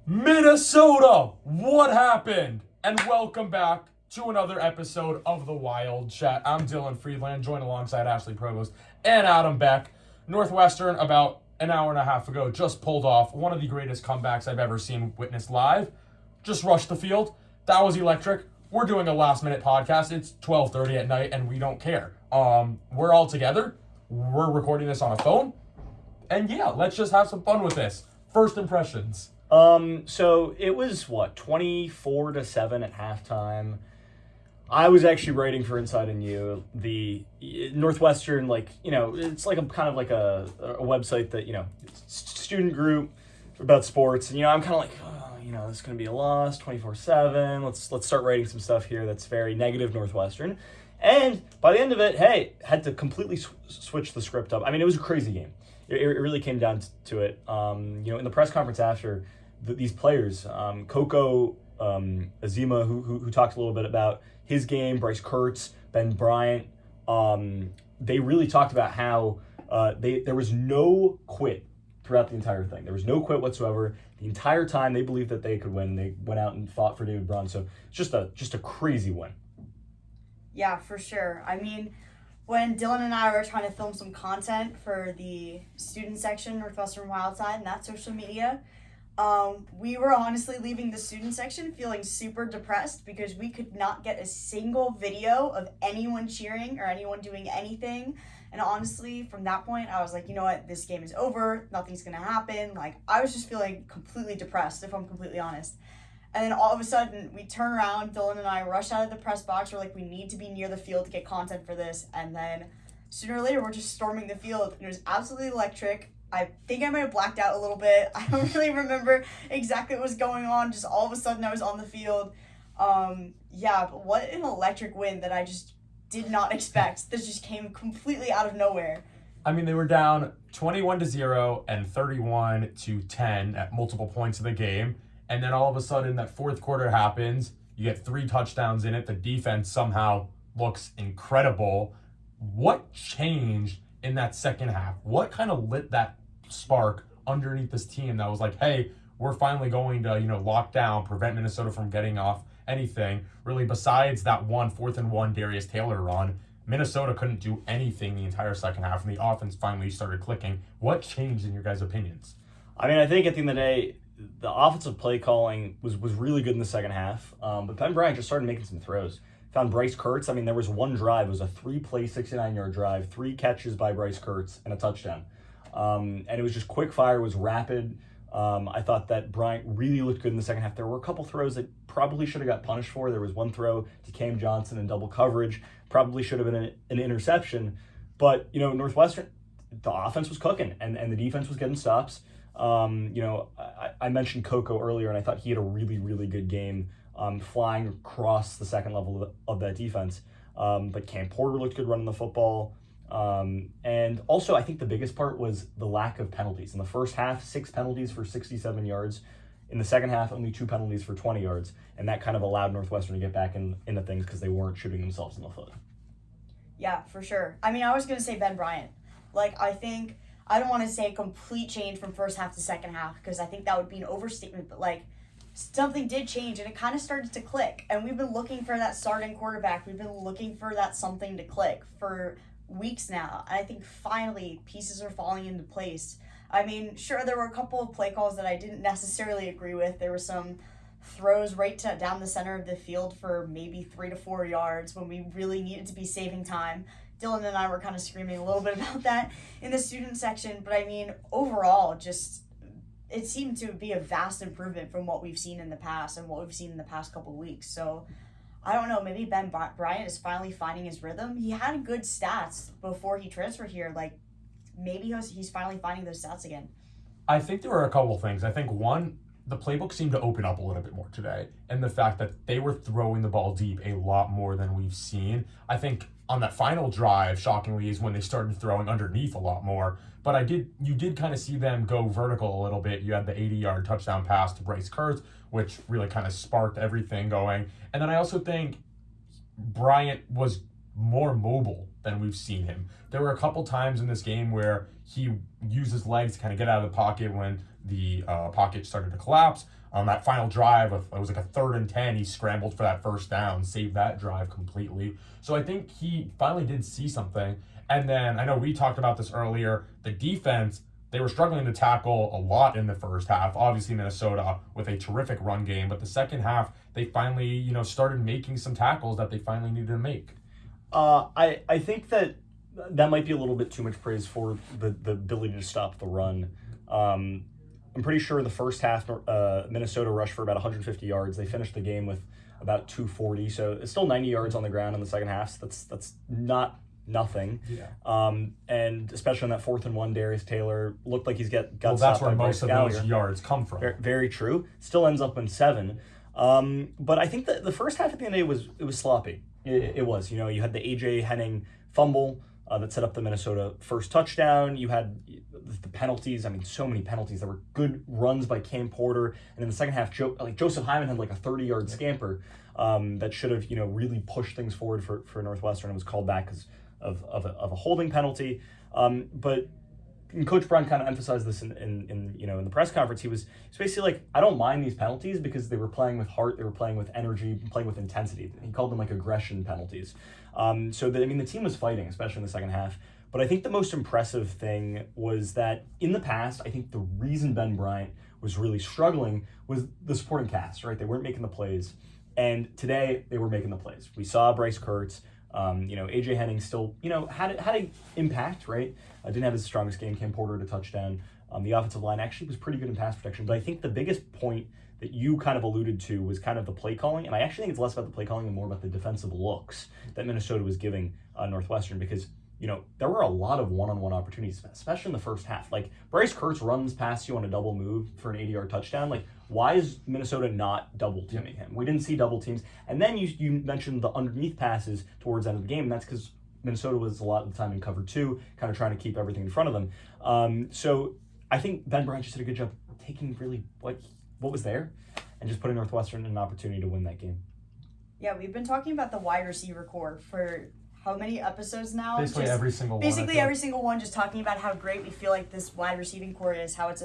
Minnesota, what happened? And welcome back to another episode of the WildChat. I'm Dylan Friedland, joined alongside Ashleigh Provost and Adam Beck. Northwestern, about an hour and a half ago, just pulled off one of the greatest comebacks I've ever seen witnessed live. Just rushed the field. That was electric. We're doing a last-minute podcast. It's 12:30 at night, and we don't care. We're all together. We're recording this on a phone. And yeah, let's just have some fun with this. First impressions. So it was 24-7 at halftime. I was actually writing for Inside and You. The Northwestern, it's like a kind of like a website that, student group about sports. And, I'm kind of like, this is going to be a loss 24/7. Let's start writing some stuff here that's very negative Northwestern. And by the end of it, had to completely switch the script up. I mean, it was a crazy game. It really came down to it. In the press conference after, these players, Coco Azema, who talked a little bit about his game, Bryce Kirtz, Ben Bryant, they really talked about how there was no quit throughout the entire thing. There was no quit whatsoever. The entire time they believed that they could win. They went out and fought for David Braun. So it's just a crazy win. Yeah, for sure. I mean, when Dylan and I were trying to film some content for the student section, Northwestern WildChat, and that social media, we were honestly leaving the student section feeling super depressed because we could not get a single video of anyone cheering or anyone doing anything. And honestly, from that point, I was like, you know what, this game is over. Nothing's going to happen. I was just feeling completely depressed, if I'm completely honest. And then all of a sudden, we turn around, Dylan and I rush out of the press box. We're like, we need to be near the field to get content for this. And then sooner or later, we're just storming the field. And it was absolutely electric. I think I might have blacked out a little bit. I don't really remember exactly what was going on. Just all of a sudden, I was on the field. But what an electric win that I just did not expect. This just came completely out of nowhere. I mean, they were down 21-0 and 31-10 at multiple points of the game. And then all of a sudden, that fourth quarter happens. You get 3 touchdowns in it. The defense somehow looks incredible. What changed in that second half? What kind of lit that spark underneath this team that was like, hey, we're finally going to, lock down, prevent Minnesota from getting off anything? Really, besides that 4th and 1 Darius Taylor run, Minnesota couldn't do anything the entire second half, and the offense finally started clicking. What changed in your guys' opinions? I mean, I think at the end of the day, the offensive play calling was really good in the second half, but Ben Bryant just started making some throws. Found Bryce Kirtz. I mean, there was one drive. It was a 3-play, 69-yard drive, 3 catches by Bryce Kirtz, and a touchdown. And it was just quick fire. It was rapid. I thought that Bryant really looked good in the second half. There were a couple throws that probably should have got punished for. There was one throw to Cam Johnson in double coverage. Probably should have been an interception. But, Northwestern, the offense was cooking, and the defense was getting stops. I mentioned Coco earlier, and I thought he had a really, really good game flying across the second level of that defense. But Cam Porter looked good running the football. And also, I think the biggest part was the lack of penalties. In the first half, 6 penalties for 67 yards. In the second half, only 2 penalties for 20 yards. And that kind of allowed Northwestern to get back into things because they weren't shooting themselves in the foot. Yeah, for sure. I mean, I was going to say Ben Bryant. I don't want to say a complete change from first half to second half because I think that would be an overstatement, but something did change and it kind of started to click. And we've been looking for that starting quarterback. We've been looking for that something to click for weeks now. And I think finally pieces are falling into place. I mean, sure, there were a couple of play calls that I didn't necessarily agree with. There were some throws down the center of the field for maybe 3 to 4 yards when we really needed to be saving time. Dylan and I were kind of screaming a little bit about that in the student section. But I mean, overall, it seemed to be a vast improvement from what we've seen in the past and what we've seen in the past couple of weeks. So I don't know, maybe Ben Bryant is finally finding his rhythm. He had good stats before he transferred here. Maybe he's finally finding those stats again. I think there were a couple things. I think one, the playbook seemed to open up a little bit more today, and the fact that they were throwing the ball deep a lot more than we've seen. I think on that final drive, shockingly, is when they started throwing underneath a lot more. But you did kind of see them go vertical a little bit. You had the 80-yard touchdown pass to Bryce Kirtz, which really kind of sparked everything going. And then I also think Bryant was more mobile than we've seen him. There were a couple times in this game where he used his legs to kind of get out of the pocket when the pocket started to collapse. On that final drive, it was like a 3rd and 10. He scrambled for that first down, saved that drive completely. So I think he finally did see something. And then I know we talked about this earlier. The defense, they were struggling to tackle a lot in the first half. Obviously, Minnesota with a terrific run game, but the second half, they finally, started making some tackles that they finally needed to make. I think that might be a little bit too much praise for the ability to stop the run. I'm pretty sure in the first half, Minnesota rushed for about 150 yards. They finished the game with about 240, so it's still 90 yards on the ground in the second half. So that's not nothing. Yeah. And especially on that 4th and 1, Darius Taylor looked like he's got well, stopped that's where by most Bryce of Gallagher. those yards come from. Very true. Still ends up in 7. But I think that the first half at the end of the day was sloppy. It was. You had the AJ Henning fumble that set up the Minnesota first touchdown. You had the penalties. I mean, so many penalties. There were good runs by Cam Porter, and in the second half, Joseph Hyman had like a 30-yard scamper that should have really pushed things forward for Northwestern, and was called back because of a holding penalty. But Coach Braun kind of emphasized this in the press conference. He was basically like, I don't mind these penalties because they were playing with heart, they were playing with energy, playing with intensity. He called them like aggression penalties. The team was fighting, especially in the second half. But I think the most impressive thing was that in the past, I think the reason Ben Bryant was really struggling was the supporting cast, right? They weren't making the plays. And today they were making the plays. We saw Bryce Kirtz. AJ Henning still, had an impact, right? Didn't have his strongest game. Cam Porter had a touchdown. The offensive line actually was pretty good in pass protection. But I think the biggest point that you kind of alluded to was kind of the play calling. And I actually think it's less about the play calling and more about the defensive looks that Minnesota was giving Northwestern, because there were a lot of one-on-one opportunities, especially in the first half. Like, Bryce Kirtz runs past you on a double move for an 80-yard touchdown. Like, why is Minnesota not double-teaming him? We didn't see double teams. And then you mentioned the underneath passes towards the end of the game, and that's because Minnesota was a lot of the time in cover 2, kind of trying to keep everything in front of them. So I think Ben Bryant just did a good job taking really what was there and just putting Northwestern in an opportunity to win that game. Yeah, we've been talking about the wide receiver core for how many episodes now? Basically every single one, just talking about how great we feel like this wide receiving core is, how it's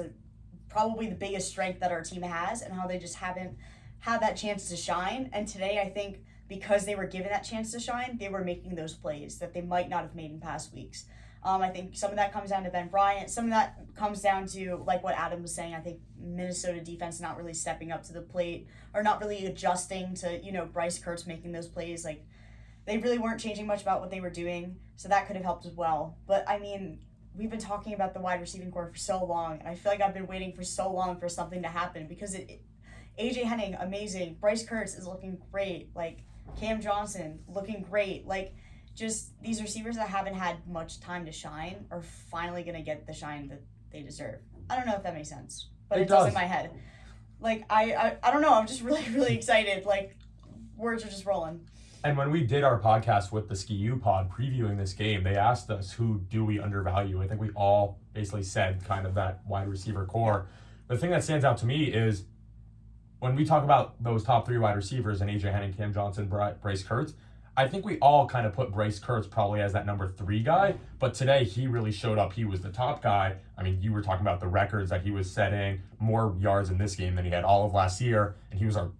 probably the biggest strength that our team has, and how they just haven't had that chance to shine. And today, I think, because they were given that chance to shine, they were making those plays that they might not have made in past weeks. I think some of that comes down to Ben Bryant. Some of that comes down to, like what Adam was saying, I think Minnesota defense not really stepping up to the plate, or not really adjusting to, Bryce Kirtz making those plays. Like, they really weren't changing much about what they were doing, so that could have helped as well. But, I mean, we've been talking about the wide receiving core for so long, and I feel like I've been waiting for so long for something to happen, because AJ Henning, amazing. Bryce Kirtz is looking great. Like, Cam Johnson, looking great. Like, just these receivers that haven't had much time to shine are finally going to get the shine that they deserve. I don't know if that makes sense, but it does in my head. Like, I don't know. I'm just really, really excited. Like, words are just rolling. And when we did our podcast with the Ski U pod previewing this game, they asked us, who do we undervalue? I think we all basically said kind of that wide receiver core. The thing that stands out to me is when we talk about those top 3 wide receivers, and AJ Henning, Cam Johnson, Bryce Kirtz, I think we all kind of put Bryce Kirtz probably as that number 3 guy, but today he really showed up. He was the top guy. I mean, you were talking about the records that he was setting, more yards in this game than he had all of last year, and he was our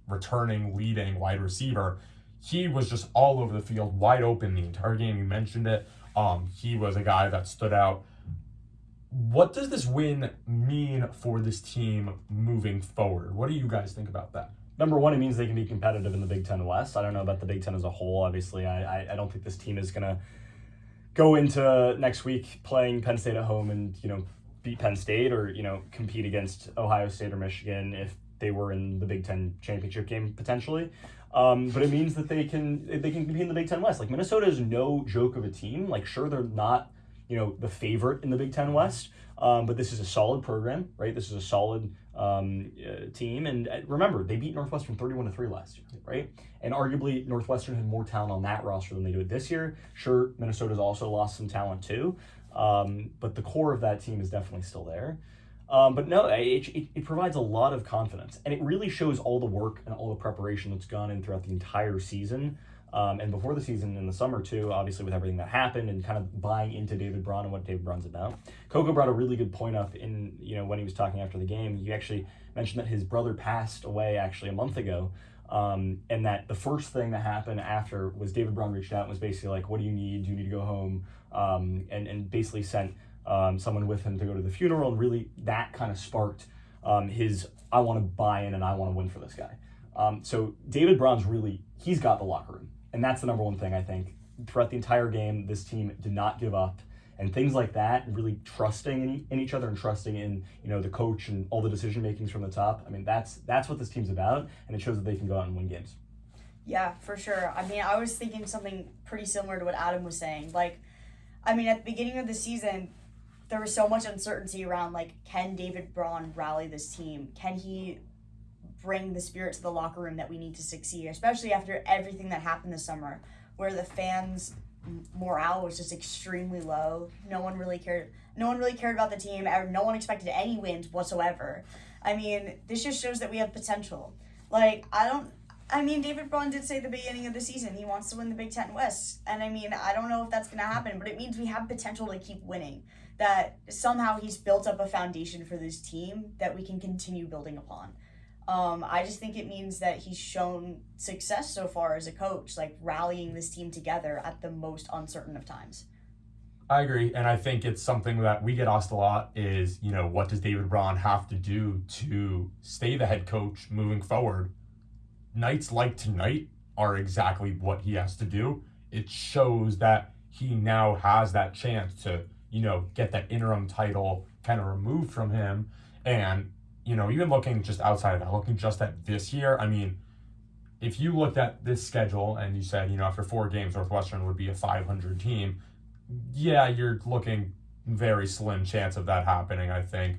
returning, leading wide receiver. He was just all over the field, wide open the entire game. You mentioned it. He was a guy that stood out. What does this win mean for this team moving forward? What do you guys think about that? Number one, it means they can be competitive in the Big Ten West. I don't know about the Big Ten as a whole. Obviously, I don't think this team is going to go into next week playing Penn State at home and, beat Penn State, or, compete against Ohio State or Michigan if they were in the Big Ten championship game potentially. But it means that they can compete in the Big Ten West. Like, Minnesota is no joke of a team. Like, sure, they're not, the favorite in the Big Ten West, but this is a solid program, right? This is a solid team. And remember, they beat Northwestern 31-3 last year, right? And arguably, Northwestern had more talent on that roster than they do this year. Sure, Minnesota's also lost some talent too, but the core of that team is definitely still there. But no, it provides a lot of confidence, and it really shows all the work and all the preparation that's gone in throughout the entire season And before the season, in the summer too, obviously with everything that happened and kind of buying into David Braun and what David Braun's about. Coco brought a really good point up in, when he was talking after the game. He actually mentioned that his brother passed away actually a month ago. And that the first thing that happened after was David Braun reached out and was basically like, what do you need? Do you need to go home? And basically sent someone with him to go to the funeral. And really that kind of sparked his, I want to buy in and I want to win for this guy. So David Braun's he's got the locker room. And that's the number one thing, I think. Throughout the entire game, this team did not give up. And things like that, really trusting in each other and trusting in, the coach and all the decision makings from the top. I mean, that's what this team's about, and it shows that they can go out and win games. Yeah, for sure. I mean, I was thinking something pretty similar to what Adam was saying. Like, I mean, at the beginning of the season, there was so much uncertainty around, like, can David Braun rally this team? Can he bring the spirit to the locker room that we need to succeed, especially after everything that happened this summer, where the fans' morale was just extremely low. No one really cared about the team. No one expected any wins whatsoever. I mean, this just shows that we have potential. David Braun did say at the beginning of the season he wants to win the Big Ten West. And I mean, I don't know if that's going to happen, but it means we have potential to keep winning. That somehow he's built up a foundation for this team that we can continue building upon. I just think it means that he's shown success so far as a coach, like rallying this team together at the most uncertain of times. I agree, and I think it's something that we get asked a lot is, what does David Braun have to do to stay the head coach moving forward? Nights like tonight are exactly what he has to do. It shows that he now has that chance to, get that interim title kind of removed from him. And even looking just outside of that, looking just at this year, I mean, if you looked at this schedule and you said, after 4 games, Northwestern would be a 500 team, yeah, you're looking very slim chance of that happening, I think,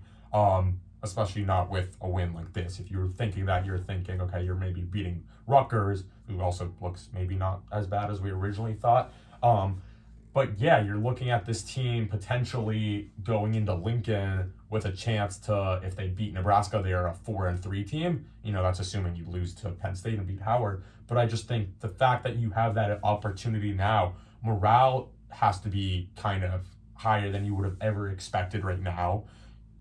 especially not with a win like this. If you're thinking that, you're thinking, okay, you're maybe beating Rutgers, who also looks maybe not as bad as we originally thought. But yeah, you're looking at this team potentially going into Lincoln with a chance to, if they beat Nebraska, they're a 4-3 team. That's assuming you lose to Penn State and beat Howard. But I just think the fact that you have that opportunity now, morale has to be kind of higher than you would have ever expected right now.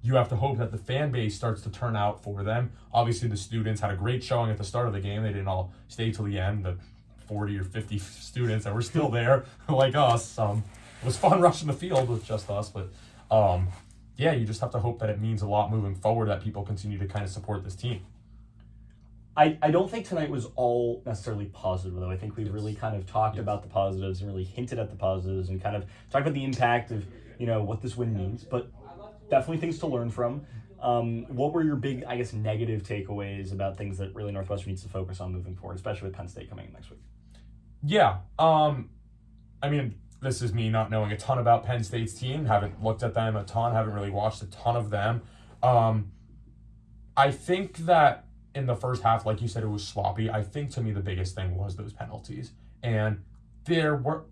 You have to hope that the fan base starts to turn out for them. Obviously, the students had a great showing at the start of the game. They didn't all stay till the end. The 40 or 50 students that were still there, like us. It was fun rushing the field with just us, but yeah, you just have to hope that it means a lot moving forward, that people continue to kind of support this team. I don't think tonight was all necessarily positive, though. I think we really kind of talked about the positives and really hinted at the positives and kind of talked about the impact of, what this win means, but definitely things to learn from. What were your big, negative takeaways about things that really Northwestern needs to focus on moving forward, especially with Penn State coming in next week? Yeah. This is me not knowing a ton about Penn State's team. Haven't looked at them a ton. Haven't really watched a ton of them. I think that in the first half, like you said, it was sloppy. I think to me the biggest thing was those penalties. And but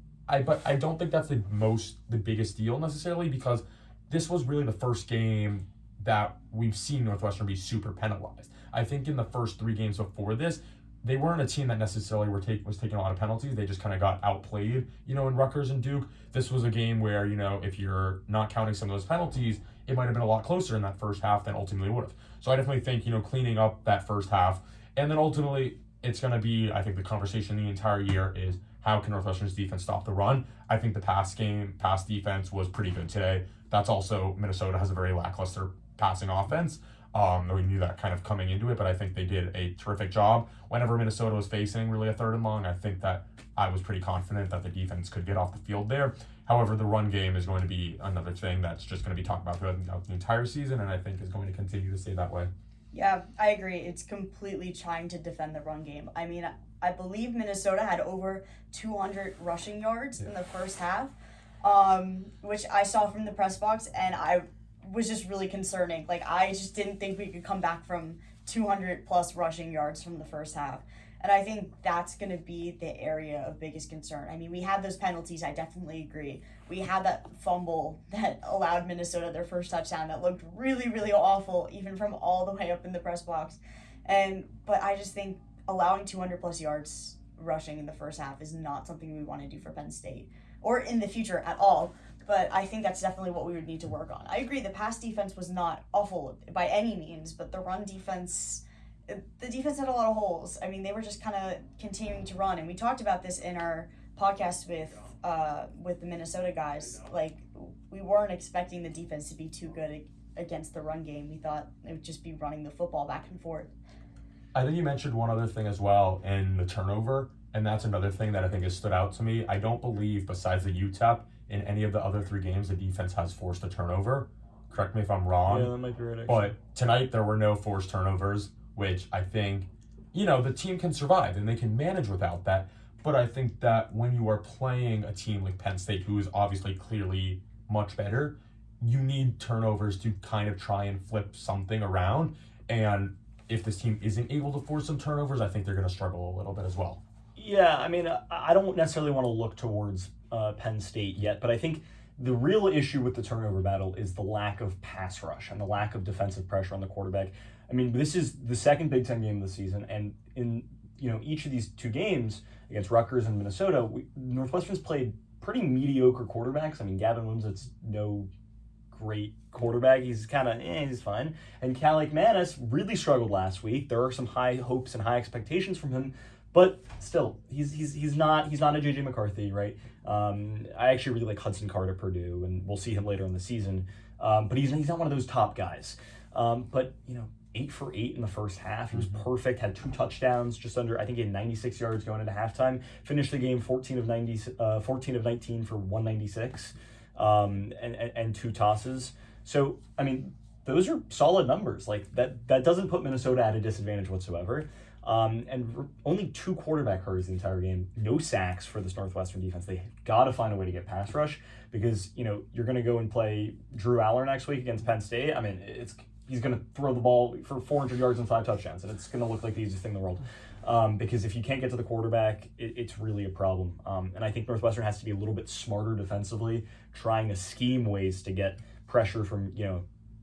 I don't think that's the biggest deal necessarily, because this was really the first game that we've seen Northwestern be super penalized. I think in the first 3 games before this, they weren't a team that necessarily was taking a lot of penalties. They just kind of got outplayed, in Rutgers and Duke. This was a game where, if you're not counting some of those penalties, it might have been a lot closer in that first half than ultimately would have. So I definitely think, cleaning up that first half. And then ultimately, it's going to be, I think the conversation the entire year is, how can Northwestern's defense stop the run? I think the pass defense was pretty good today. That's also, Minnesota has a very lackluster passing offense. We knew that kind of coming into it, but I think they did a terrific job. Whenever Minnesota was facing really a 3rd and long, I think that I was pretty confident that the defense could get off the field there. However, the run game is going to be another thing that's just going to be talked about throughout the entire season, and I think is going to continue to stay that way. Yeah, I agree. It's completely trying to defend the run game. I mean, I believe Minnesota had over 200 rushing yards in the first half, which I saw from the press box, and I was just really concerning. Like, I just didn't think we could come back from 200 plus rushing yards from the first half. And I think that's going to be the area of biggest concern. I mean, we had those penalties. I definitely agree. We had that fumble that allowed Minnesota their first touchdown that looked really, really awful, even from all the way up in the press box. But I just think allowing 200 plus yards rushing in the first half is not something we want to do for Penn State or in the future at all. But I think that's definitely what we would need to work on. I agree the pass defense was not awful by any means, but the run defense, the defense had a lot of holes. I mean, they were just kind of continuing to run. And we talked about this in our podcast with the Minnesota guys. Like, we weren't expecting the defense to be too good against the run game. We thought it would just be running the football back and forth. I think you mentioned one other thing as well in the turnover, and that's another thing that I think has stood out to me. I don't believe, besides the UTEP, in any of the other 3 games, the defense has forced a turnover. Correct me if I'm wrong. Yeah, that might be right, actually. But tonight there were no forced turnovers, which I think, the team can survive and they can manage without that. But I think that when you are playing a team like Penn State, who is obviously clearly much better, you need turnovers to kind of try and flip something around. And if this team isn't able to force some turnovers, I think they're going to struggle a little bit as well. Yeah, I mean, I don't necessarily want to look towards Penn State yet, but I think the real issue with the turnover battle is the lack of pass rush and the lack of defensive pressure on the quarterback. I mean, this is the second Big Ten game of the season, and in each of these 2 games against Rutgers and Minnesota, Northwestern's played pretty mediocre quarterbacks. I mean, Gavin Wimsatt's no great quarterback. He's kind of, he's fine. And Calic Manis really struggled last week. There are some high hopes and high expectations from him, but still, he's not a JJ McCarthy, right? I actually really like Hudson Card at Purdue, and we'll see him later in the season. But he's not one of those top guys. But 8 for 8 in the first half. He was perfect. Had 2 touchdowns, just under. I think he had 96 yards going into halftime. Finished the game 14 of 19 for 196, and 2 tosses. So I mean, those are solid numbers. Like that doesn't put Minnesota at a disadvantage whatsoever. And only 2 quarterback hurries the entire game. No sacks for this Northwestern defense. They got to find a way to get pass rush because, you're going to go and play Drew Aller next week against Penn State. I mean, he's going to throw the ball for 400 yards and 5 touchdowns, and it's going to look like the easiest thing in the world. Because if you can't get to the quarterback, it's really a problem. And I think Northwestern has to be a little bit smarter defensively, trying to scheme ways to get pressure from,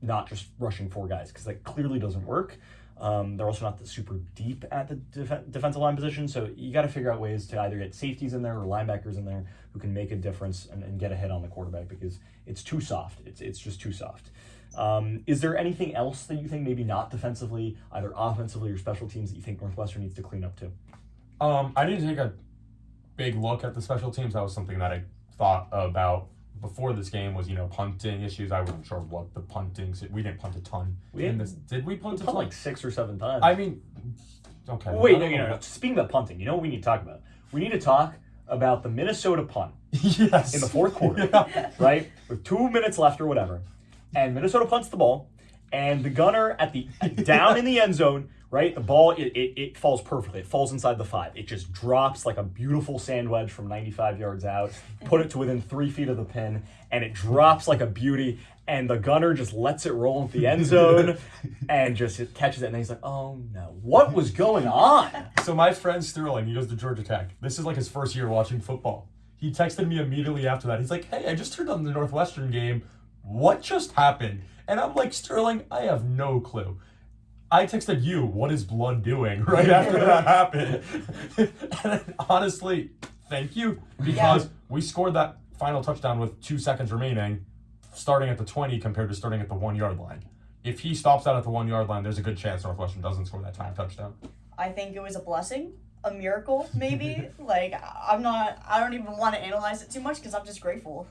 not just rushing 4 guys, because that clearly doesn't work. They're also not super deep at the defensive line position, so you got to figure out ways to either get safeties in there or linebackers in there who can make a difference and get a hit on the quarterback, because it's too soft. It's just too soft. Is there anything else that you think maybe not defensively, either offensively or special teams, that you think Northwestern needs to clean up to? I need to take a big look at the special teams. That was something that I thought about before this game was, punting issues. I wasn't sure what the punting. We didn't punt a ton. Did we punt a ton? Like 6 or 7 times. I mean, okay. Wait, no. Speaking of punting, you know what we need to talk about? We need to talk about the Minnesota punt. Yes. In the 4th quarter, right? With 2 minutes left or whatever. And Minnesota punts the ball, and the gunner down in the end zone, right? The ball, it falls perfectly. It falls inside the 5. It just drops like a beautiful sand wedge from 95 yards out, put it to within 3 feet of the pin, and it drops like a beauty, and the gunner just lets it roll into the end zone and just catches it, and then he's like, oh no, what was going on? So my friend Sterling, he goes to Georgia Tech. This is like his first year watching football. He texted me immediately after that. He's like, hey, I just turned on the Northwestern game. What just happened? And I'm like, Sterling, I have no clue. I texted you, what is blood doing, right after that happened. And honestly, thank you, because we scored that final touchdown with 2 seconds remaining, starting at the 20 compared to starting at the 1 yard line. If he stops out at the 1 yard line, there's a good chance Northwestern doesn't score that time touchdown. I think it was a blessing. A miracle, maybe. I don't even want to analyze it too much because I'm just grateful.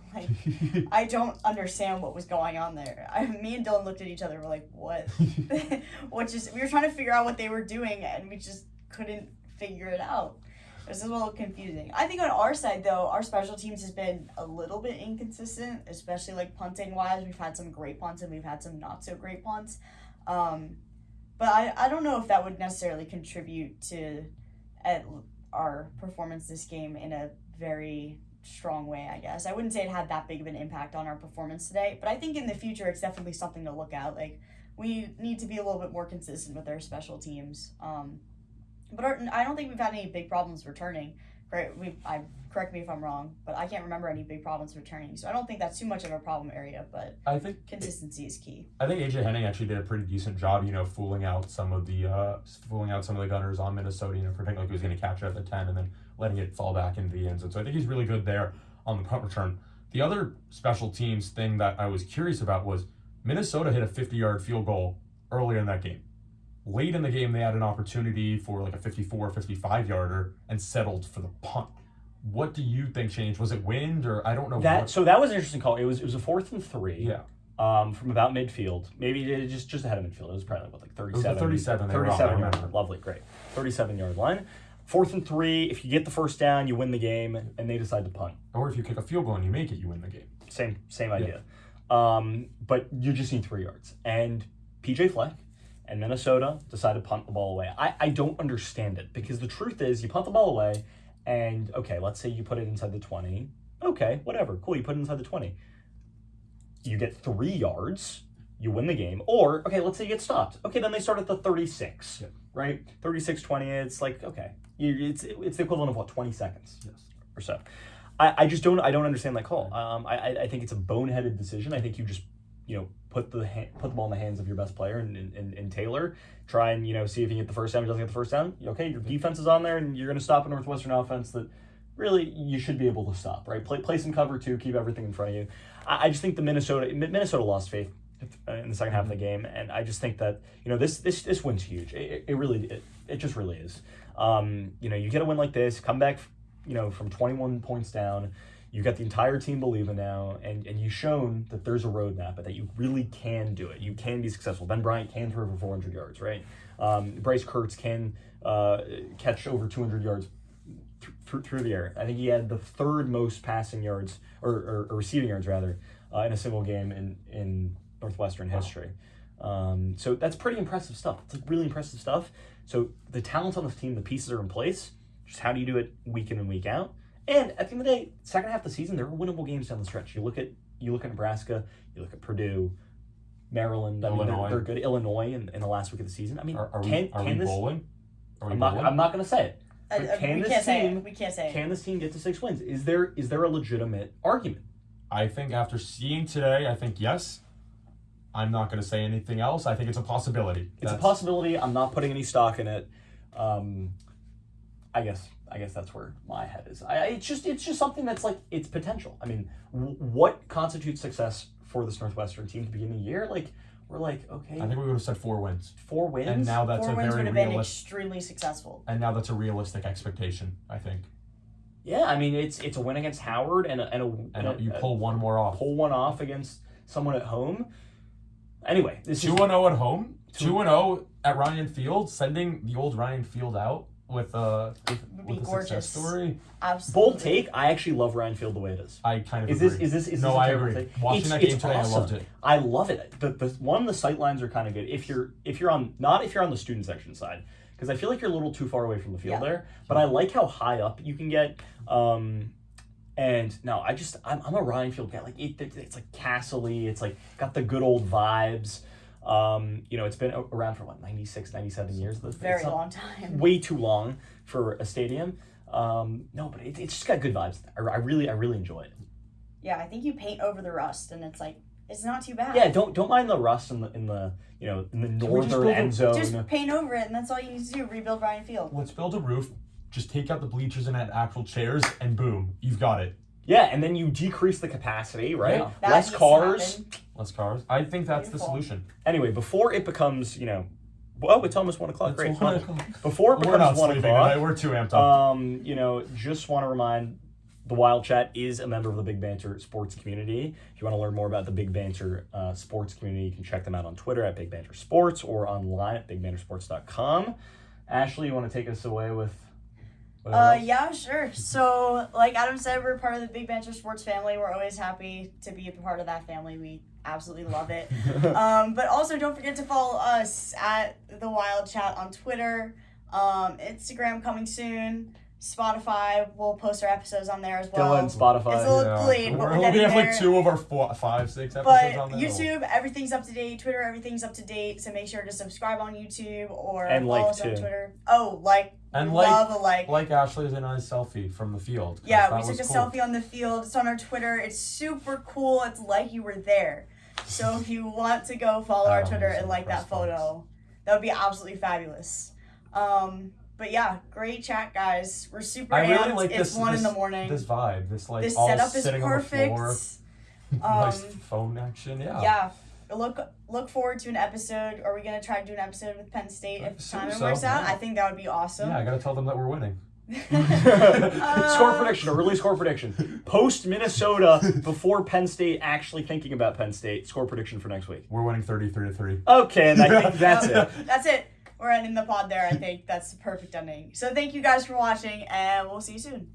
I don't understand what was going on there. Me and Dylan looked at each other and were like, what? We were trying to figure out what they were doing and we just couldn't figure it out. It was a little confusing. I think on our side, though, our special teams has been a little bit inconsistent, especially punting-wise. We've had some great punts and we've had some not-so-great punts. But I don't know if that would necessarily contribute to our performance this game in a very strong way, I guess. I wouldn't say it had that big of an impact on our performance today, but I think in the future it's definitely something to look at. We need to be a little bit more consistent with our special teams. But I don't think we've had any big problems returning. Right, correct me if I'm wrong, but I can't remember any big problems returning. So I don't think that's too much of a problem area, but I think consistency is key. I think AJ Henning actually did a pretty decent job, fooling out some of the Gunners on Minnesota, pretending like he was going to catch it at the 10 and then letting it fall back into the end zone. So I think he's really good there on the punt return. The other special teams thing that I was curious about was Minnesota hit a 50-yard field goal earlier in that game. Late in the game, they had an opportunity for like a 54, 55-yarder and settled for the punt. What do you think changed? Was it wind or I don't know? So that was an interesting call. It was a 4th and 3. Yeah. From about midfield, maybe just ahead of midfield. It was probably like 37. It was the 37. 37 yard line. Lovely, great. 37-yard line. 4th and 3. If you get the first down, you win the game, and they decide to punt. Or if you kick a field goal and you make it, you win the game. Same idea. But you just need 3 yards. And PJ Fleck and Minnesota decided to punt the ball away. I don't understand it because the truth is you punt the ball away and, okay, let's say you put it inside the 20. Okay, whatever. Cool, you put it inside the 20. You get 3 yards, you win the game. Or, okay, let's say you get stopped. Okay, then they start at the 36, right? 36-20, it's like, okay. It's the equivalent of, 20 seconds or so. I don't understand that call. I think it's a boneheaded decision. I think you just put the ball in the hands of your best player and Taylor. Try and see if you get the first down. If he doesn't get the first down, okay, your defense is on there, and you're going to stop a Northwestern offense that really you should be able to stop. Right, play some cover 2, keep everything in front of you. I just think the Minnesota lost faith in the second half of the game, and I just think that this win's huge. It just really is. You get a win like this, come back from 21 points down. You got the entire team believing now, and you've shown that there's a roadmap, but that you really can do it. You can be successful. Ben Bryant can throw for 400 yards, right? Bryce Kirtz can catch over 200 yards through the air. I think he had the 3rd most passing yards, or receiving yards, rather, in a single game in Northwestern history. So that's pretty impressive stuff. It's like really impressive stuff. So the talent's on this team, the pieces are in place. Just how do you do it week in and week out? And at the end of the day, second half of the season, there are winnable games down the stretch. You look at Nebraska, you look at Purdue, Maryland. Illinois. They're good. Illinois in the last week of the season. I mean, are we bowling? I'm not going to say it. We can't say it. Can this team get to 6 wins? Is there a legitimate argument? I think after seeing today, I think yes. I'm not going to say anything else. I think it's a possibility. It's a possibility. I'm not putting any stock in it. I guess that's where my head is. It's just something that's like it's potential. I mean, what constitutes success for this Northwestern team to begin the year? Like we're like, okay. I think we would have said 4 wins. 4 wins, and now that's 4 a wins very would have been realistic. extremely successful. And now that's a realistic expectation. I think. Yeah, I mean it's a win against Howard and you pull one more off. Pull one off against someone at home. Anyway, this 2-0 at home. 2-0 at Ryan Field. Sending the old Ryan Field out with a success story. Absolutely. Bold take. I actually love Ryan Field the way it is. I kind of is agree. This no, a I terrible agree. Take? Watching that game today, awesome. I loved it. I love it. The sight lines are kind of good. If you're on the student section side, because I feel like you're a little too far away from the field there. But I like how high up you can get. And no, I'm a Ryan Field guy. Like it's like castle-y. It's like got the good old vibes. It's been around for 96, 97 years. Very long time. Way too long for a stadium. No, but it's just got good vibes. I really enjoy it. Yeah, I think you paint over the rust, and it's not too bad. Yeah, don't mind the rust in the northern end zone. Just paint over it, and that's all you need to do. Rebuild Ryan Field. Let's build a roof. Just take out the bleachers and add actual chairs, and boom, you've got it. Yeah, and then you decrease the capacity, right? Yeah. Less cars. Less cars. I think that's Beautiful. the solution. Anyway, before it becomes, it's almost 1 o'clock. Great. Before it We're not becomes 1 sleeping o'clock, today. We're too amped up. Just want to remind the WildChat is a member of the Big Banter sports community. If you want to learn more about the Big Banter sports community, you can check them out on Twitter at Big Banter Sports or online at bigbantersports.com. Ashleigh, you want to take us away with... Yeah, sure. So, like Adam said, we're part of the Big Banter Sports family. We're always happy to be a part of that family. We absolutely love it. But also, don't forget to follow us at the WildChat on Twitter, Instagram coming soon, Spotify, we'll post our episodes on there as well. Still in Spotify. It's a little delayed, but we're we getting have there. like 2 of our 4, 5, 6 episodes But on there. YouTube, everything's up to date. Twitter, everything's up to date. So make sure to subscribe on YouTube or And follow like us on too. Twitter. Oh, like. And we like- love a like. Like Ashleigh's and I's selfie from the field. 'cause Yeah, that we took was a cool. selfie on the field. It's on our Twitter. It's super cool. It's like you were there. So if you want to go follow our Twitter and like that photo, that would be absolutely fabulous. But yeah, great chat, guys. We're super I really amped. like It's this 1 in the morning. This vibe, this like This all setup is sitting perfect. on the floor, nice phone action. Yeah. Look forward to an episode. Are we gonna try to do an episode with Penn State if assume timing so, works out? yeah. I think that would be awesome. Yeah, I gotta tell them that we're winning. Score prediction, a early score prediction. Post Minnesota before Penn State actually thinking about Penn State. Score prediction for next week. We're winning 33-3. Okay, and I think that's it. That's it. We're ending the pod there. I think that's the perfect ending. So thank you guys for watching, and we'll see you soon.